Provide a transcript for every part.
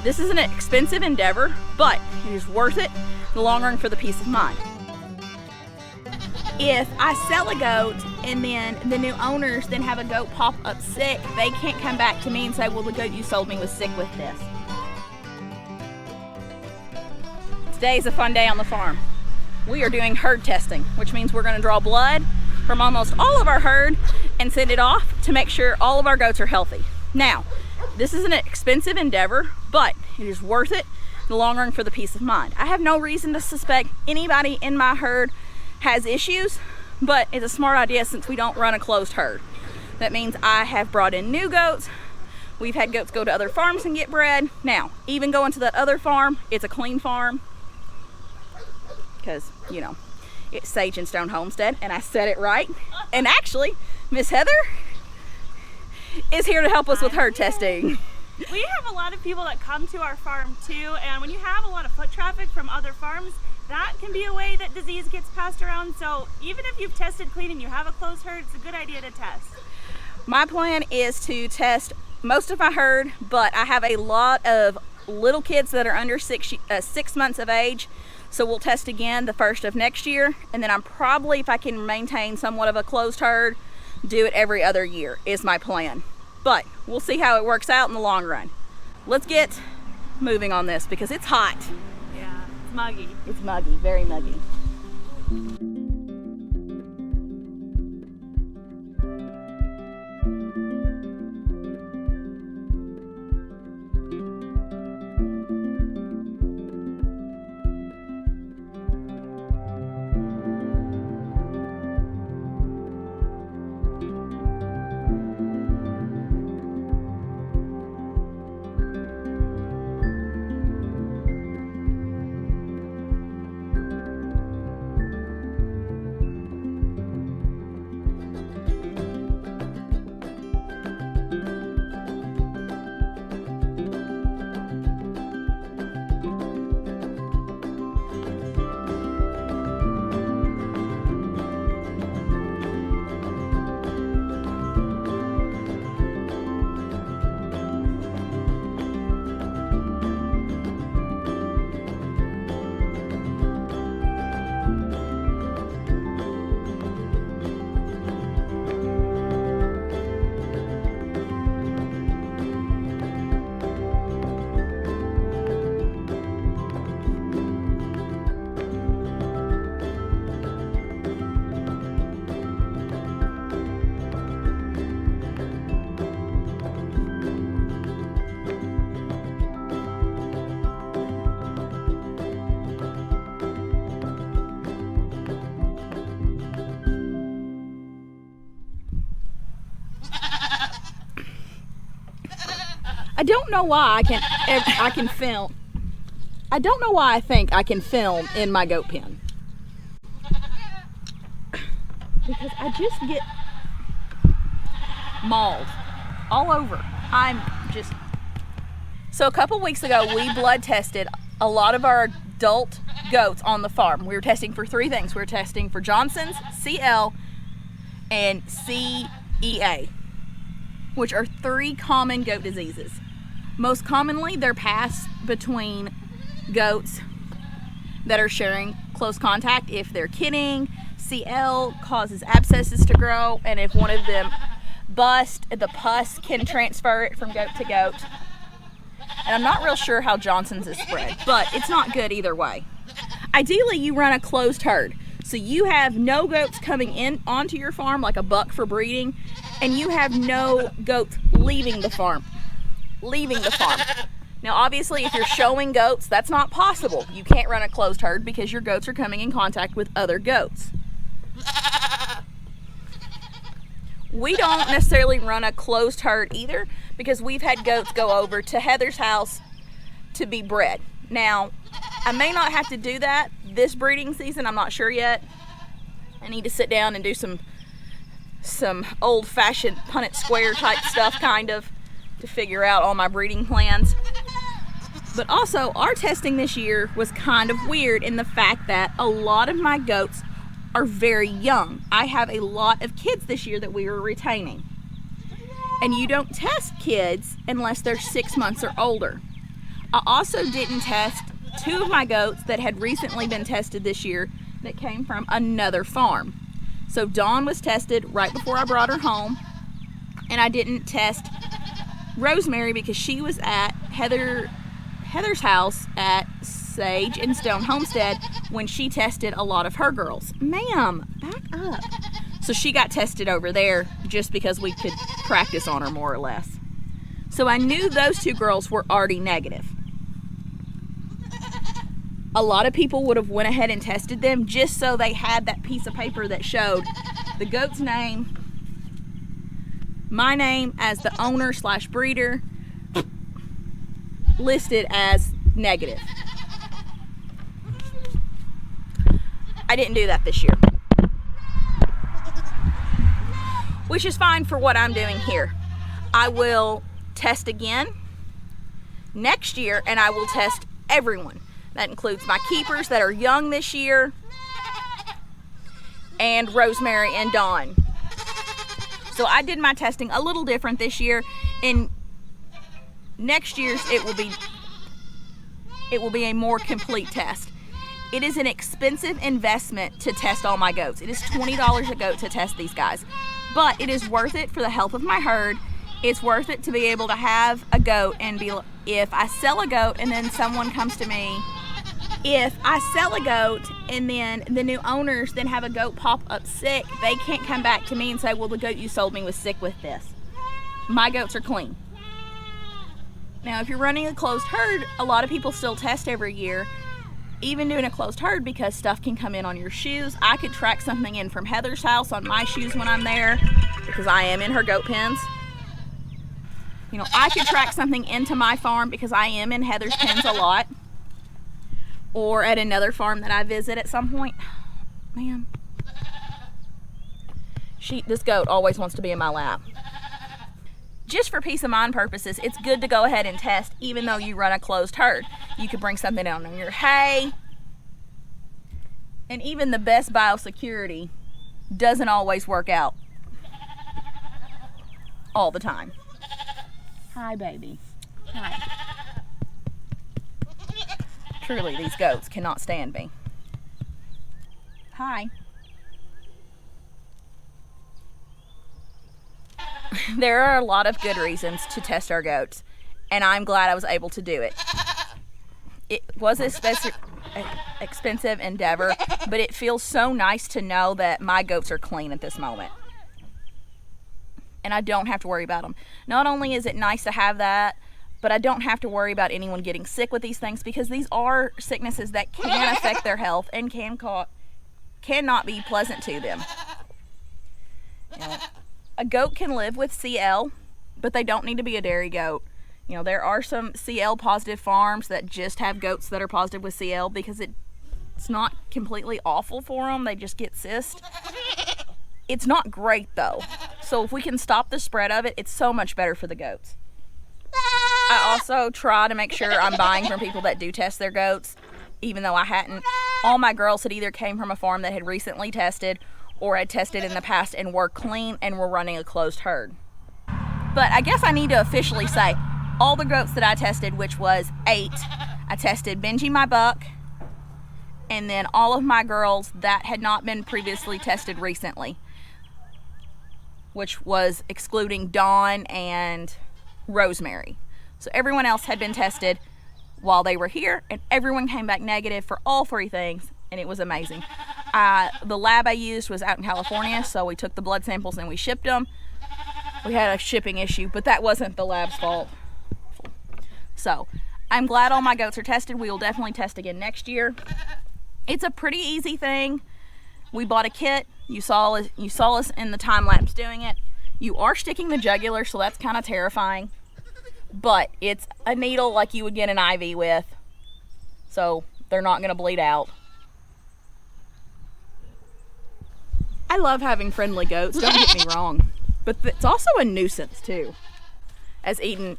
This is an expensive endeavor, but it is worth it in the long run for the peace of mind. If I sell a goat and then the new owners then have a goat pop up sick, they can't come back to me and say, well, the goat you sold me was sick with this. Today is a fun day on the farm. We are doing herd testing, which means we're going to draw blood from almost all of our herd and send it off to make sure all of our goats are healthy. Now, this is an expensive endeavor, but it is worth it in the long run for the peace of mind. I have no reason to suspect anybody in my herd has issues, but it's a smart idea since we don't run a closed herd. That means I have brought in new goats. We've had goats go to other farms and get bred. Now, even going to that other farm, it's a clean farm because, you know, it's Sage and Stone Homestead, and I said it right. And actually, Miss Heather is here to help us with herd testing. We have a lot of people that come to our farm too, and when you have a lot of foot traffic from other farms, that can be a way that disease gets passed around. So even if you've tested clean and you have a closed herd, it's a good idea to test. My plan is to test most of my herd, but I have a lot of little kids that are under 6 months of age. So we'll test again the first of next year. And then I'm probably, if I can maintain somewhat of a closed herd, do it every other year is my plan. But we'll see how it works out in the long run. Let's get moving on this because it's hot. Yeah, it's muggy. It's muggy, very muggy. I don't know why I can film. I don't know why I think I can film in my goat pen. Because I just get mauled all over. So a couple weeks ago, we blood tested a lot of our adult goats on the farm. We were testing for 3 things. We were testing for Johnson's, CL, and CEA, which are 3 common goat diseases. Most commonly, they're passed between goats that are sharing close contact. If they're kidding, CL causes abscesses to grow, and if one of them bust, the pus can transfer it from goat to goat. And I'm not real sure how Johnson's is spread, but it's not good either way. Ideally, you run a closed herd. So you have no goats coming in onto your farm like a buck for breeding, and you have no goats leaving the farm. Now, obviously, if you're showing goats, that's not possible. You can't run a closed herd because your goats are coming in contact with other goats. We don't necessarily run a closed herd either because we've had goats go over to Heather's house to be bred. Now, I may not have to do that this breeding season. I'm not sure yet. I need to sit down and do some old-fashioned Punnett Square type stuff, kind of, to figure out all my breeding plans. But also, our testing this year was kind of weird in the fact that a lot of my goats are very young. I have a lot of kids this year that we were retaining. And you don't test kids unless they're 6 months or older. I also didn't test 2 of my goats that had recently been tested this year that came from another farm. So Dawn was tested right before I brought her home, and I didn't test Rosemary because she was at Heather's house at Sage and Stone Homestead when she tested a lot of her girls. Ma'am, back up. So she got tested over there just because we could practice on her more or less. So I knew those 2 girls were already negative. A lot of people would have went ahead and tested them just so they had that piece of paper that showed the goat's name, my name as the owner / breeder, listed as negative. I didn't do that this year, which is fine for what I'm doing here. I will test again next year, and I will test everyone. That includes my keepers that are young this year, and Rosemary and Dawn. So I did my testing a little different this year. In next year's, it will be a more complete test. It is an expensive investment to test all my goats. It is $20 a goat to test these guys, but it is worth it for the health of my herd. It's worth it to be able to have a goat and be, if I sell a goat and then someone comes to me, if I sell a goat and then the new owners then have a goat pop up sick, they can't come back to me and say, well, the goat you sold me was sick with this. My goats are clean. Now, if you're running a closed herd, a lot of people still test every year, even doing a closed herd, because stuff can come in on your shoes. I could track something in from Heather's house on my shoes when I'm there, because I am in her goat pens. You know, I could track something into my farm because I am in Heather's pens a lot, or at another farm that I visit at some point. Man, this goat always wants to be in my lap. Just for peace of mind purposes, it's good to go ahead and test even though you run a closed herd. You could bring something down on your hay, and even the best biosecurity doesn't always work out all the time. Hi, baby. Hi. Truly, these goats cannot stand me. Hi. There are a lot of good reasons to test our goats, and I'm glad I was able to do it. It was an expensive endeavor, but it feels so nice to know that my goats are clean at this moment, and I don't have to worry about them. Not only is it nice to have that, but I don't have to worry about anyone getting sick with these things, because these are sicknesses that can affect their health and cannot be pleasant to them. You know, a goat can live with CL, but they don't need to be a dairy goat. You know, there are some CL positive farms that just have goats that are positive with CL because it's not completely awful for them. They just get cyst. It's not great though. So if we can stop the spread of it, it's so much better for the goats. I also try to make sure I'm buying from people that do test their goats, even though I hadn't. All my girls had either came from a farm that had recently tested or had tested in the past and were clean and were running a closed herd. But I guess I need to officially say, all the goats that I tested, which was 8, I tested Benji, my buck, and then all of my girls that had not been previously tested recently, which was excluding Dawn and Rosemary. So everyone else had been tested while they were here, and everyone came back negative for all 3 things, and it was amazing. The lab I used was out in California, so we took the blood samples and we shipped them. We had a shipping issue, but that wasn't the lab's fault. So I'm glad all my goats are tested. We will definitely test again next year. It's a pretty easy thing. We bought a kit. You saw us in the time lapse doing it. You are sticking the jugular, so that's kind of terrifying. But it's a needle like you would get an IV with, so they're not going to bleed out. I love having friendly goats, don't get me wrong, but it's also a nuisance too, as Eden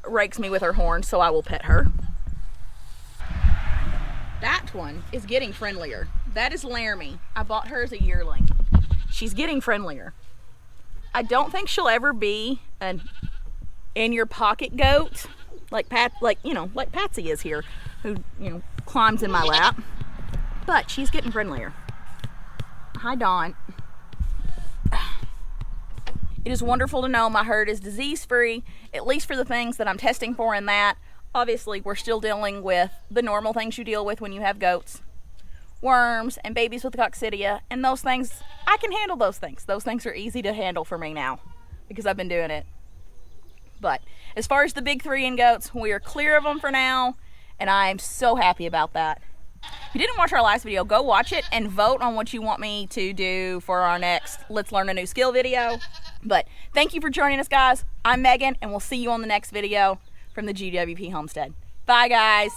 rakes me with her horn, so I will pet her. That one is getting friendlier. That is Laramie. I bought her as a yearling. She's getting friendlier. I don't think she'll ever be an in your pocket goat, like like Patsy is here, who climbs in my lap. But she's getting friendlier. Hi, Dawn. It is wonderful to know my herd is disease-free, at least for the things that I'm testing for in that. Obviously, we're still dealing with the normal things you deal with when you have goats. Worms and babies with coccidia, and those things, I can handle those things. Those things are easy to handle for me now because I've been doing it. But as far as the big 3 in goats, we are clear of them for now, and I'm so happy about that. If you didn't watch our last video, go watch it and vote on what you want me to do for our next Let's Learn a New Skill video. But thank you for joining us, guys. I'm Megan, and we'll see you on the next video from the GWP Homestead. Bye, guys.